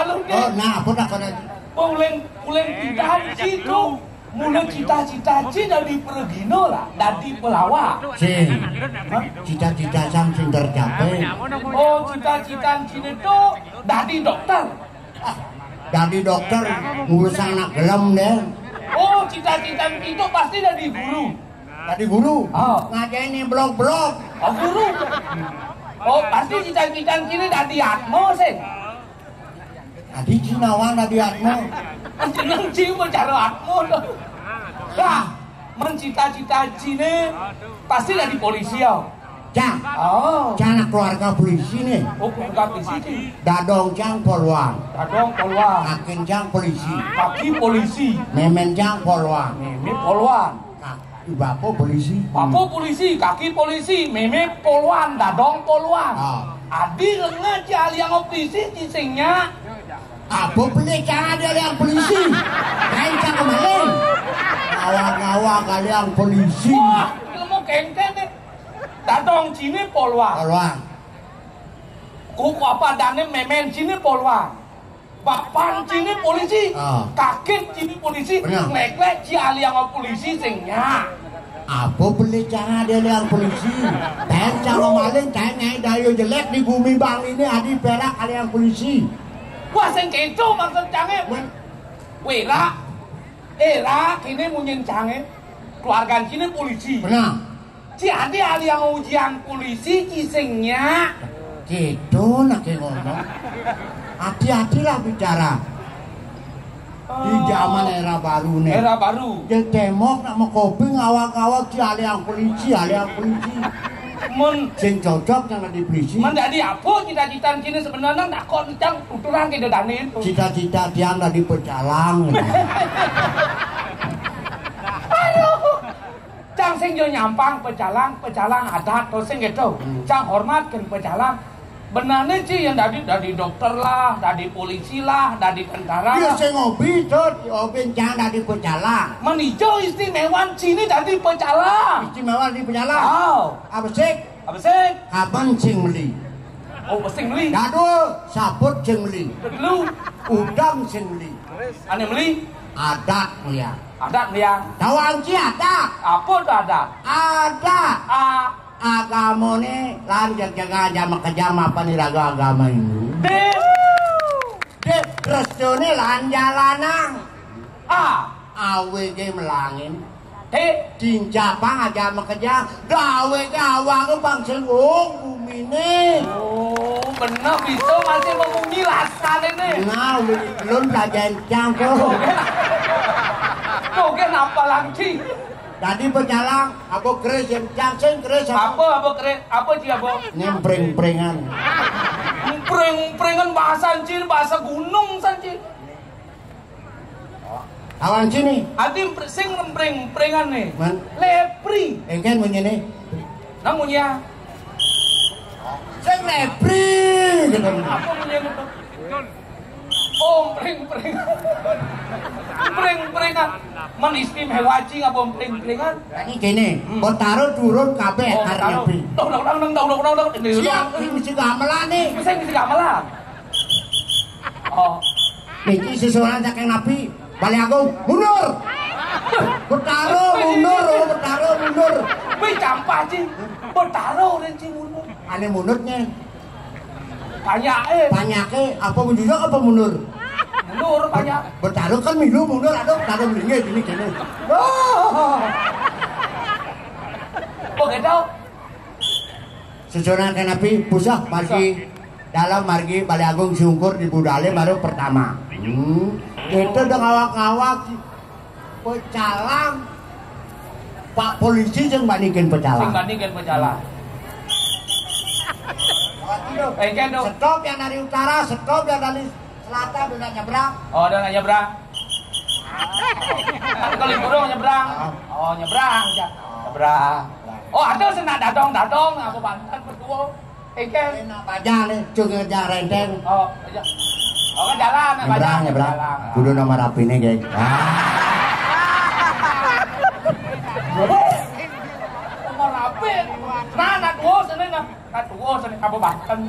alun deh. Oh, nah, apa nak kena? Pulang kita situ. Mula cita-cita dari pergino lah, dari pelawak. Sing, cita-cita sang sing tercapai. Oh, cita-cita Cina itu dari dokter. Dari dokter ngurus anak gelem deh. Oh, cita-cita itu pasti dari guru. Dari guru. Oh, Ngajeni blog-blog. oh guru. Oh, pasti cita-cita Cina dari Atmo sih. Adi Cinawan dari Atmo. Jeneng Cina cara Atmo tuh. Nah, mencita-cita Cina pasti dari polisi ya. Cang. Oh, Cang keluarga polisi nih. oh keluarga polisi. Dadong cang polwan. Dadong polwan. Akin cang polisi. Kaki polisi. Memen cang polwan. Meme polwan. Bapak polisi. Bapak polisi, kaki polisi, meme polwan, dadong polwan. Ah. Adi lengah jali yang polisi cisingnya. Apa beli cang ada yang polisi? Kain cang kemarin. Ngawang-ngawang kali yang polisi. Wah, ilmu kengkeng nih. Dadong Cina polwan. Polwan. Kuku apa dane memen Cina polwan. Bapan Cina polisi. Ah. Kakek Cina polisi. Benar. Lek-lek jali yang polisi singnya. Apa beli cang ada yang polisi? Kain cang kemarin kain nyai dayo jelek di bumi bang ini adi perak kali yang polisi. Wah, sing keco maksud cange. Wera. Era kini munyin cange. Keluarga Cina polisi. Benar. Si adi ahli yang ujian polisi cisingnya. Gitu nak ngomong. Hati-hatilah bicara. Di zaman era baru nih. Era baru. Yang temok nak mau kopi ngawak-ngawak si ahli yang polisi, ahli yang polisi. Sing cocok yang di polisi. Menjadi apa cita-cita Cina sebenarnya tak kok cang tuturan ke dane itu. Cita-cita tiang dari pecalang. Aduh. Cang sing yo nyampang pecalang adat to sing gitu. Cang hormatkan pecalang. Benarnya sih yang dari dokter lah, dari polisi lah, dari tentara. Dia sing ngopi tot, ngopi cang dari pecalang. Menijo istimewa Cina dari pecalang. Istimewa di pecalang. Oh, Apa sih? apa sih? Kapan sing beli? Oh, sing beli. Dadu saput sing beli. Dulu, Udang sing beli. ane beli. Adat mulia. Adat dia. Tawang ci adat. Apa tuh adat? Adat. Ah, Agama nih lanjut jaga jama kejama apa nih raga agama ini. Dek restu nih lanjalanang. Awe ge melangin. Cincapang aja sama kerja. Gawe gawang bang senggung bumi nih. Oh, benar bisa masih mengumi lasan ini. Nah, belum belajar campur. Kau kenapa lagi? Tadi berjalan, apa keris yang cancing keris Apa keren? Apa sih apa? Nyempring-pringan. Pring-pringan bahasa Cina, bahasa gunung saja. Awan sini. Adi sing pring-pringan nih. Man. Lepri. Engken menyene. Namunnya. Sing lepri. Apa menyene itu? Oh, pring-pringan. Pring-pringan. Man istimewa cing apa pring-pringan? Ini gini, taruh turun kabeh karena lepri. Dong. Siap, ini mesti gamelan nih. Saya mesti gamelan. Oh. Niki sesuatu saking nabi. Balik aku, mundur. Bertaruh mundur. Wih campah cing. Bertaruh dan cing mundur. Ane mundurnya. Banyak apa mundur apa mundur? Mundur banyak. Bertaruh kan milu mundur, aduh taruh melingit ini gini. Oh. Begitu. Sesuatu saking nabi, pusah margi dalam margi Balik Agung Sungkur di Budale baru pertama. Itu udah ngawak-ngawak pecalang. Pak polisi yang bandingin pecalang. Stop yang dari utara, stop yang dari selatan udah nyebrang. Oh, udah nyebrang. Kalau burung nyebrang. Oh, nyebrang. Oh, ada senang dadong aku bantan berdua. Ikan. Bajang nih, cuma ngejar renteng. Oh, kan jalan, nyebrang. Kudu nomor rapi nih, guys. Nomor rapi. Nah, nak dua sini apa banten.